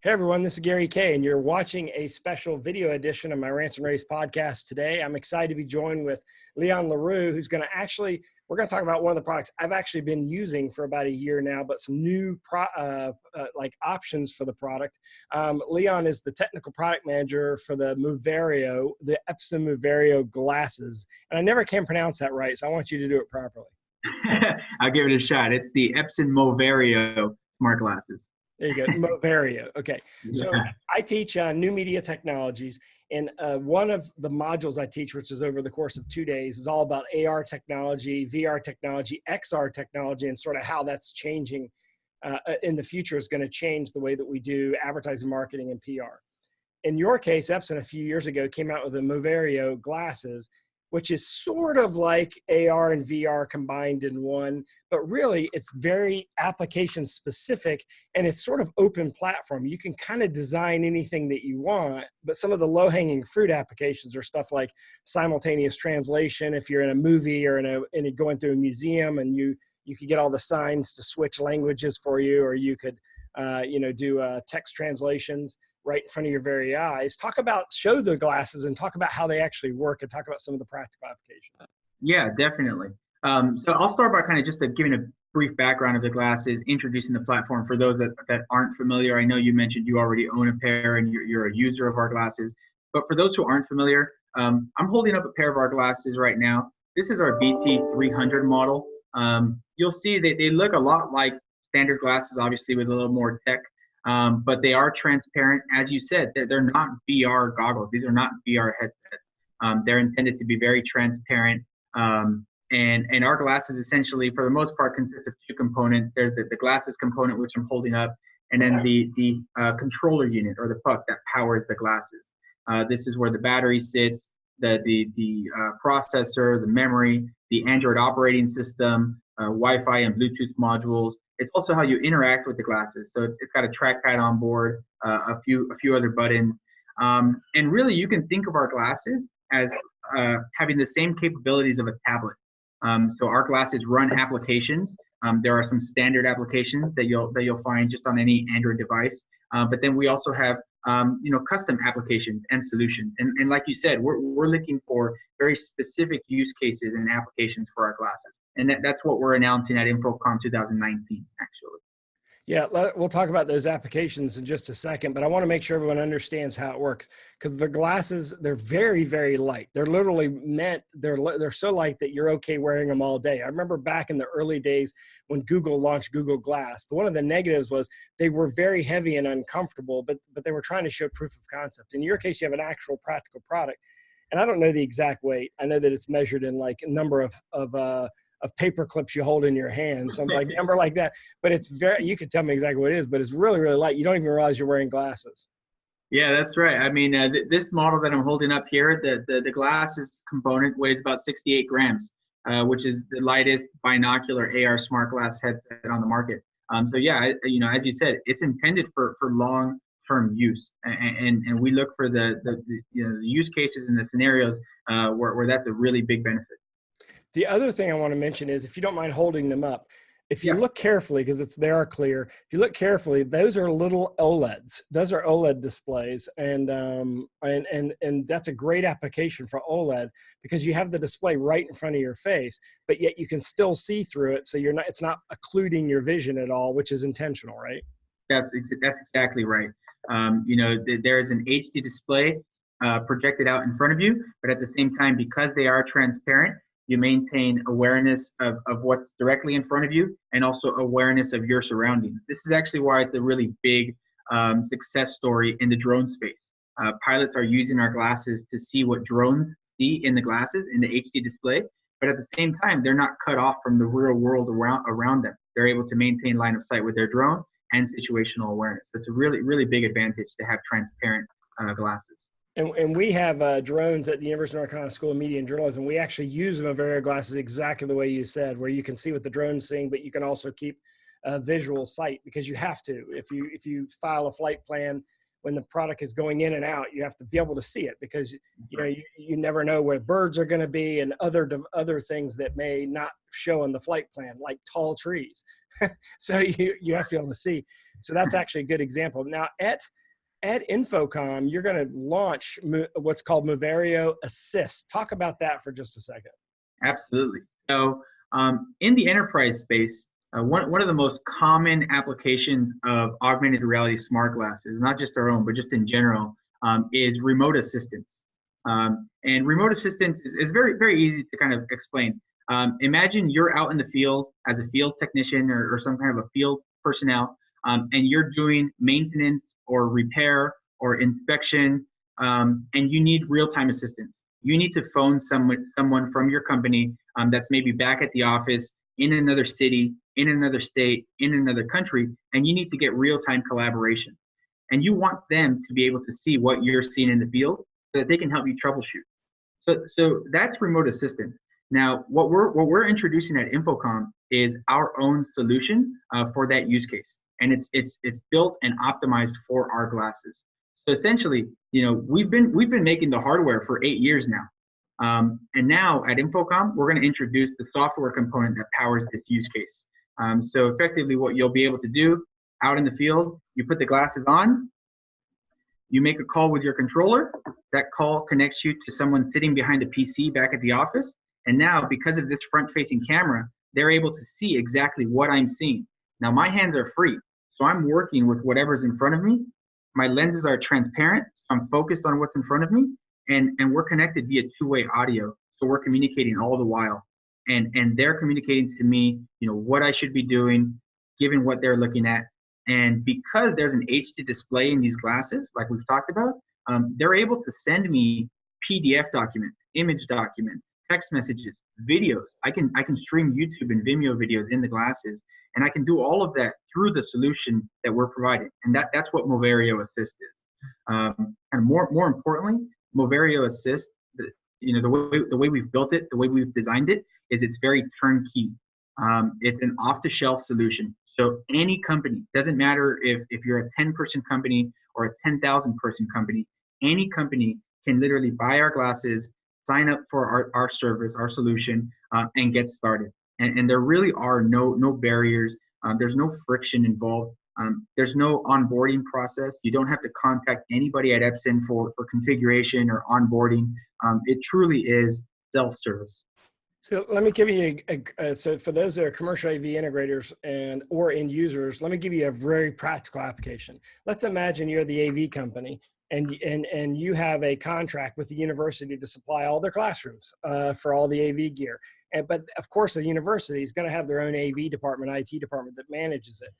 Hey everyone, this is Gary Kay, and you're watching a special video edition of my Rants and Race podcast today. I'm excited to be joined with Leon LaRue, who's going to we're going to talk about one of the products I've actually been using for about a year now, but some new options for the product. Leon is the technical product manager for the Moverio, the Epson Moverio glasses. And I never can pronounce that right, so I want you to do it properly. I'll give it a shot. It's the Epson Moverio smart glasses. There you go, Moverio. Okay, so Yeah. I teach new media technologies, and one of the modules I teach, which is over the course of 2 days, is all about AR technology, VR technology, XR technology, and sort of how that's changing in the future is going to change the way that we do advertising, marketing, and PR. In your case, Epson a few years ago came out with the Moverio glasses, which is sort of like AR and VR combined in one, but really it's very application specific and it's sort of open platform. You can kind of design anything that you want, but some of the low hanging fruit applications are stuff like simultaneous translation. If you're in a movie or going through a museum and you could get all the signs to switch languages for you, or you could do text translations right in front of your very eyes. Show the glasses and talk about how they actually work and talk about some of the practical applications. Yeah, definitely. So I'll start by kind of just giving a brief background of the glasses, introducing the platform for those that aren't familiar. I know you mentioned you already own a pair and you're a user of our glasses, but for those who aren't familiar, I'm holding up a pair of our glasses right now. This is our BT300 model. You'll see that they look a lot like standard glasses, obviously with a little more tech. But they are transparent. As you said, they're not VR goggles. These are not VR headsets. They're intended to be very transparent. And our glasses essentially, for the most part, consist of two components. There's the glasses component, which I'm holding up, and then the controller unit, or the puck that powers the glasses. This is where the battery sits, the processor, the memory, the Android operating system, Wi-Fi and Bluetooth modules. It's also how you interact with the glasses. So it's got a trackpad on board, a few other buttons. And really, you can think of our glasses as having the same capabilities of a tablet. So our glasses run applications. There are some standard applications that you'll find just on any Android device. But then we also have custom applications and solutions. And like you said, we're looking for very specific use cases and applications for our glasses. And that's what we're announcing at InfoComm 2019, actually. Yeah, we'll talk about those applications in just a second, but I want to make sure everyone understands how it works, because the glasses, they're very, very light. They're literally they're so light that you're okay wearing them all day. I remember back in the early days when Google launched Google Glass, one of the negatives was they were very heavy and uncomfortable, but they were trying to show proof of concept. In your case, you have an actual practical product, and I don't know the exact weight. I know that it's measured in like a number of paper clips you hold in your hand, some like number like that. But it's you can tell me exactly what it is, but it's really, really light. You don't even realize you're wearing glasses. Yeah, that's right. I mean, this model that I'm holding up here, the glasses component weighs about 68 grams, which is the lightest binocular AR smart glass headset on the market. So yeah, as you said, it's intended for long-term use, and we look for the use cases and the scenarios where that's a really big benefit. The other thing I want to mention is, if you don't mind holding them up, if you look carefully, because they are clear, if you look carefully, those are little OLEDs. Those are OLED displays, and that's a great application for OLED, because you have the display right in front of your face, but yet you can still see through it, so it's not occluding your vision at all, which is intentional, right? That's exactly right. There is an HD display projected out in front of you, but at the same time, because they are transparent, you maintain awareness of what's directly in front of you, and also awareness of your surroundings. This is actually why it's a really big success story in the drone space. Pilots are using our glasses to see what drones see in the glasses, in the HD display, but at the same time, they're not cut off from the real world around them. They're able to maintain line of sight with their drone and situational awareness. So it's a really, really big advantage to have transparent glasses. And we have drones at the University of North Carolina School of Media and Journalism. We actually use the Moverio glasses exactly the way you said, where you can see what the drone's seeing, but you can also keep visual sight, because you have to. If you file a flight plan when the product is going in and out, you have to be able to see it, because you never know where birds are going to be and other things that may not show on the flight plan, like tall trees. So you have to be able to see. So that's actually a good example. Now at InfoComm, you're going to launch what's called Moverio Assist. Talk about that for just a second. Absolutely. So in the enterprise space, one of the most common applications of augmented reality smart glasses, not just our own, but just in general, is remote assistance. And remote assistance is very, very easy to kind of explain. Imagine you're out in the field as a field technician or some kind of a field personnel, and you're doing maintenance or repair or inspection, and you need real-time assistance. You need to phone someone from your company that's maybe back at the office in another city, in another state, in another country, and you need to get real-time collaboration. And you want them to be able to see what you're seeing in the field so that they can help you troubleshoot. So that's remote assistance. Now, what we're introducing at InfoComm is our own solution for that use case, and it's built and optimized for our glasses. So essentially, we've been making the hardware for 8 years now, and now at InfoComm, we're going to introduce the software component that powers this use case. So effectively, what you'll be able to do out in the field, you put the glasses on, you make a call with your controller. That call connects you to someone sitting behind a PC back at the office. And now, because of this front-facing camera, they're able to see exactly what I'm seeing. Now, my hands are free, so I'm working with whatever's in front of me. My lenses are transparent, so I'm focused on what's in front of me, and we're connected via two-way audio, so we're communicating all the while. And they're communicating to me, what I should be doing, given what they're looking at. And because there's an HD display in these glasses, like we've talked about, they're able to send me PDF documents, image documents, text messages, videos. I can stream YouTube and Vimeo videos in the glasses, and I can do all of that through the solution that we're providing. And that's what Moverio Assist is. And more importantly, Moverio Assist, the way we've built it, the way we've designed it, is it's very turnkey. It's an off-the-shelf solution. So any company, doesn't matter if you're a 10-person company or a 10,000-person company, any company can literally buy our glasses, sign up for our service, our solution, and get started. And there really are no barriers. There's no friction involved. There's no onboarding process. You don't have to contact anybody at Epson for configuration or onboarding. It truly is self-service. So let me give you so for those that are commercial AV integrators or end users, let me give you a very practical application. Let's imagine you're the AV company and you have a contract with the university to supply all their classrooms for all the AV gear. But of course, the university is going to have their own AV department, IT department that manages it.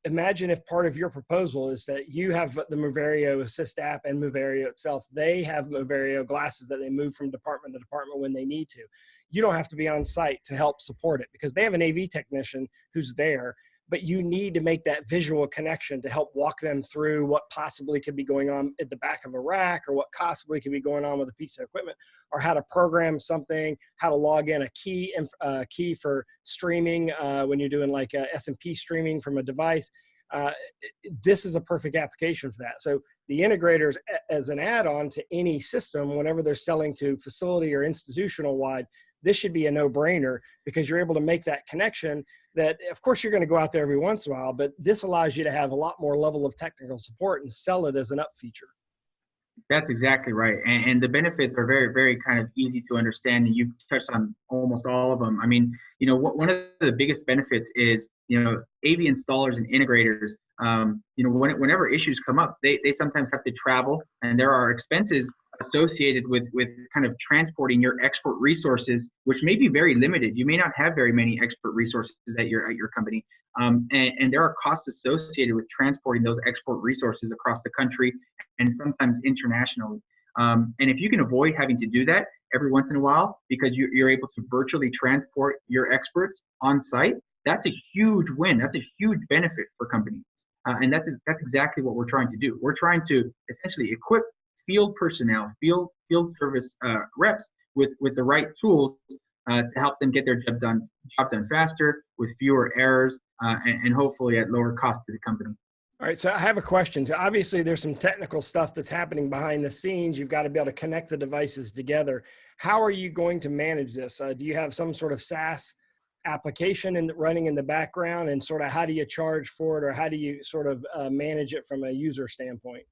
Imagine if part of your proposal is that you have the Moverio Assist app and Moverio itself. They have Moverio glasses that they move from department to department when they need to. You don't have to be on site to help support it because they have an AV technician who's there, but you need to make that visual connection to help walk them through what possibly could be going on at the back of a rack, or what possibly could be going on with a piece of equipment, or how to program something, how to log in a key for streaming when you're doing like S&P streaming from a device. This is a perfect application for that. So the integrators, as an add-on to any system, whenever they're selling to facility or institutional wide, this should be a no-brainer because you're able to make that connection that, of course, you're going to go out there every once in a while, but this allows you to have a lot more level of technical support and sell it as an up feature. That's exactly right. And the benefits are very, very kind of easy to understand. And you've touched on almost all of them. I mean, one of the biggest benefits is, AV installers and integrators, whenever issues come up, they sometimes have to travel, and there are expenses associated with kind of transporting your expert resources, which may be very limited. You may not have very many expert resources at your company. And there are costs associated with transporting those export resources across the country and sometimes internationally. And if you can avoid having to do that every once in a while because you're able to virtually transport your experts on site, that's a huge win. That's a huge benefit for companies. And that's exactly what we're trying to do. We're trying to essentially equip field personnel, field service reps with the right tools to help them get their job done faster, with fewer errors, and hopefully at lower cost to the company. All right, so I have a question. So obviously, there's some technical stuff that's happening behind the scenes. You've got to be able to connect the devices together. How are you going to manage this? Do you have some sort of SaaS application running in the background, and sort of how do you charge for it, or how do you sort of manage it from a user standpoint?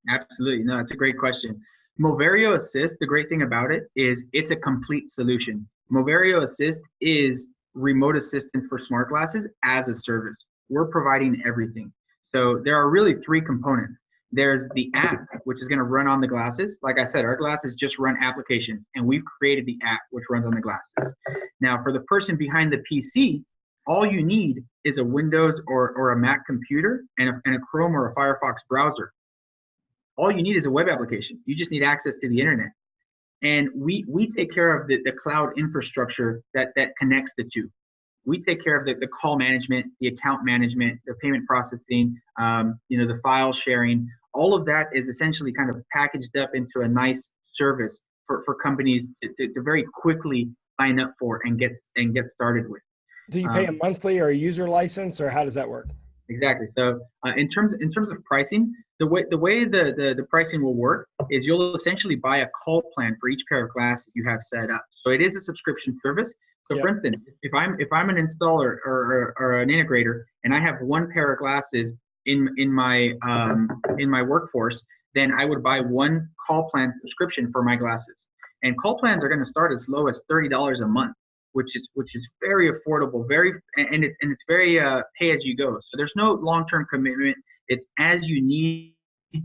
Absolutely. No, it's a great question. Moverio Assist, the great thing about it is it's a complete solution. Moverio Assist is remote assistant for smart glasses as a service. We're providing everything. So there are really three components. There's the app, which is going to run on the glasses. Like I said, our glasses just run applications, and we've created the app, which runs on the glasses. Now, for the person behind the PC, all you need is a Windows or a Mac computer and a Chrome or a Firefox browser. All you need is a web application. You just need access to the internet. And we take care of the cloud infrastructure that connects the two. We take care of the call management, the account management, the payment processing, the file sharing. All of that is essentially kind of packaged up into a nice service for companies to very quickly sign up for and get started with. Do you pay a monthly or a user license, or how does that work? Exactly. So in terms of pricing, the way the pricing will work is you'll essentially buy a call plan for each pair of glasses you have set up. So it is a subscription service. So for instance, if I'm an installer or an integrator and I have one pair of glasses in my workforce, then I would buy one call plan subscription for my glasses. And call plans are going to start as low as $30 a month, which is very affordable, and it's very pay as you go. So there's no long-term commitment. It's as you need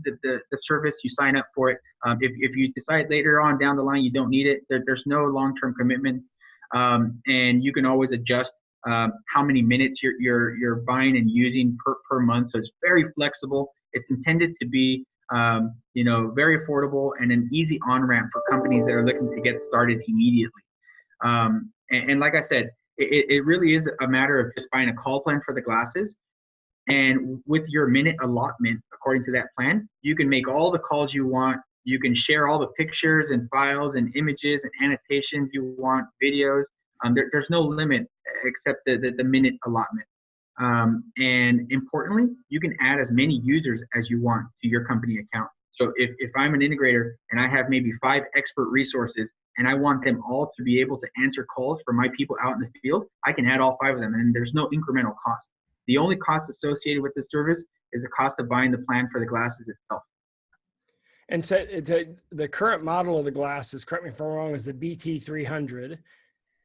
the service, you sign up for it. If you decide later on down the line you don't need it, there's no long-term commitment. And you can always adjust how many minutes you're buying and using per month. So it's very flexible. It's intended to be very affordable and an easy on-ramp for companies that are looking to get started immediately. And like I said, it really is a matter of just buying a call plan for the glasses. And with your minute allotment, according to that plan, you can make all the calls you want. You can share all the pictures and files and images and annotations you want, videos. There's no limit except the minute allotment. And importantly, you can add as many users as you want to your company account. So if I'm an integrator and I have maybe 5 expert resources and I want them all to be able to answer calls for my people out in the field, I can add all 5 of them, and there's no incremental cost. The only cost associated with the service is the cost of buying the plan for the glasses itself. And so the current model of the glasses, correct me if I'm wrong, is the BT300,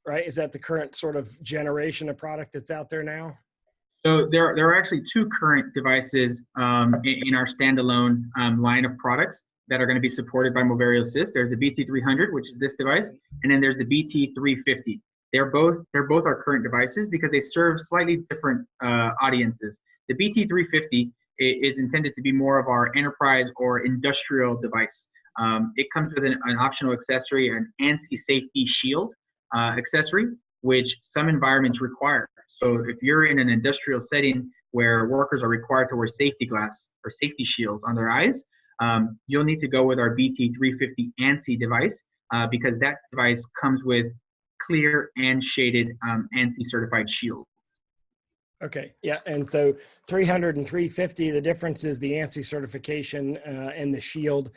right? Is that the current sort of generation of product that's out there now? So there are actually 2 current devices in our standalone line of products that are going to be supported by Moverio Assist. There's the BT300, which is this device, and then there's the BT350. They're both our current devices because they serve slightly different audiences. The BT350 is intended to be more of our enterprise or industrial device. It comes with an optional accessory, an anti-safety shield accessory, which some environments require. So if you're in an industrial setting where workers are required to wear safety glass or safety shields on their eyes, you'll need to go with our BT350 ANSI device because that device comes with clear and shaded ANSI-certified shields. Okay, yeah, and so 300 and 350, the difference is the ANSI certification and the shield.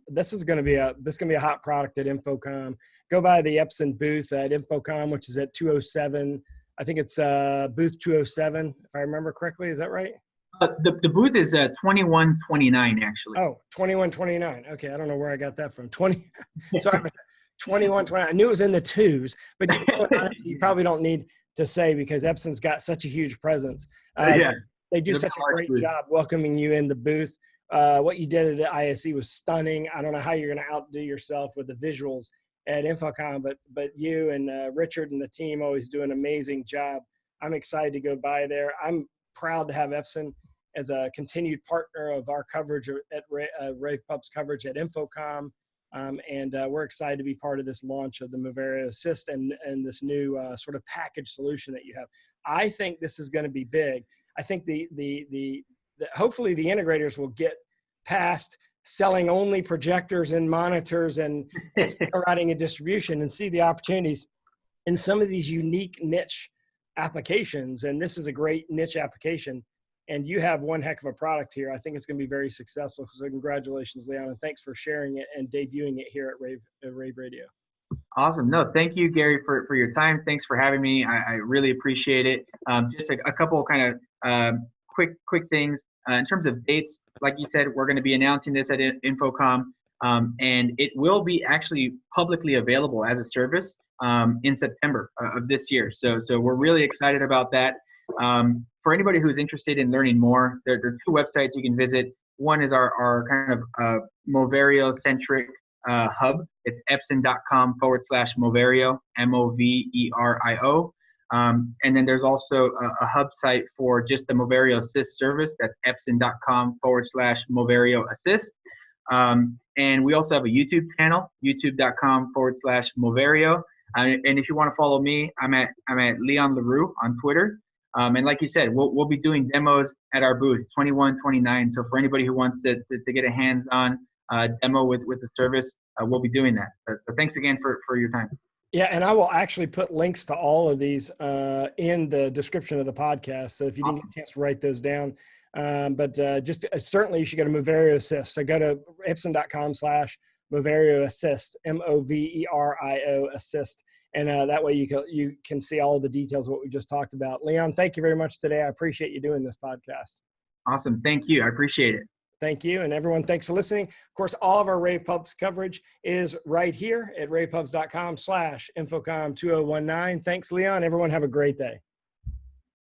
This is going to be a hot product at InfoComm. Go by the Epson booth at InfoComm, which is at 207. I think it's booth 207, if I remember correctly. Is that right? The booth is 2129, actually. Oh, 2129. Okay, I don't know where I got that from. 2129. I knew it was in the twos, but honestly, you probably don't need to say because Epson's got such a huge presence. They do such a great job welcoming you in the booth. What you did at ISE was stunning. I don't know how you're going to outdo yourself with the visuals at InfoComm, but you and Richard and the team always do an amazing job. I'm excited to go by there. I'm proud to have Epson as a continued partner of our coverage at RavePub's coverage at InfoComm. And we're excited to be part of this launch of the Moverio Assist and this new sort of package solution that you have. I think this is going to be big. I think hopefully the integrators will get past selling only projectors and monitors and writing and distribution and see the opportunities in some of these unique niche applications. And this is a great niche application And you have one heck of a product here. I think it's going to be very successful. So congratulations, Leon, and thanks for sharing it and debuting it here at Rave Radio. Awesome. No, thank you, Gary, for your time. Thanks for having me. I really appreciate it. Just a couple kind of quick things. In terms of dates, like you said, we're going to be announcing this at InfoComm, and it will be actually publicly available as a service in September of this year. So we're really excited about that. For anybody who's interested in learning more, there are two websites you can visit. One is our kind of Moverio-centric hub. It's epson.com/Moverio, Moverio. And then there's also a hub site for just the Moverio Assist service. That's epson.com/Moverio Assist. And we also have a YouTube channel, youtube.com/Moverio. And if you want to follow me, I'm at Leon LaRue on Twitter. And like you said, we'll be doing demos at our booth 2129. So for anybody who wants to get a hands-on demo with the service, we'll be doing that. So thanks again for your time. Yeah, and I will actually put links to all of these in the description of the podcast. So if you didn't get a chance to write those down, just certainly you should go to Moverio Assist. So go to epson.com/Moverio Assist, Moverio Assist. And that way you can see all of the details of what we just talked about. Leon, thank you very much today. I appreciate you doing this podcast. Awesome. Thank you. I appreciate it. Thank you. And everyone, thanks for listening. Of course, all of our Rave Pubs coverage is right here at ravepubs.com/InfoComm2019. Thanks, Leon. Everyone have a great day.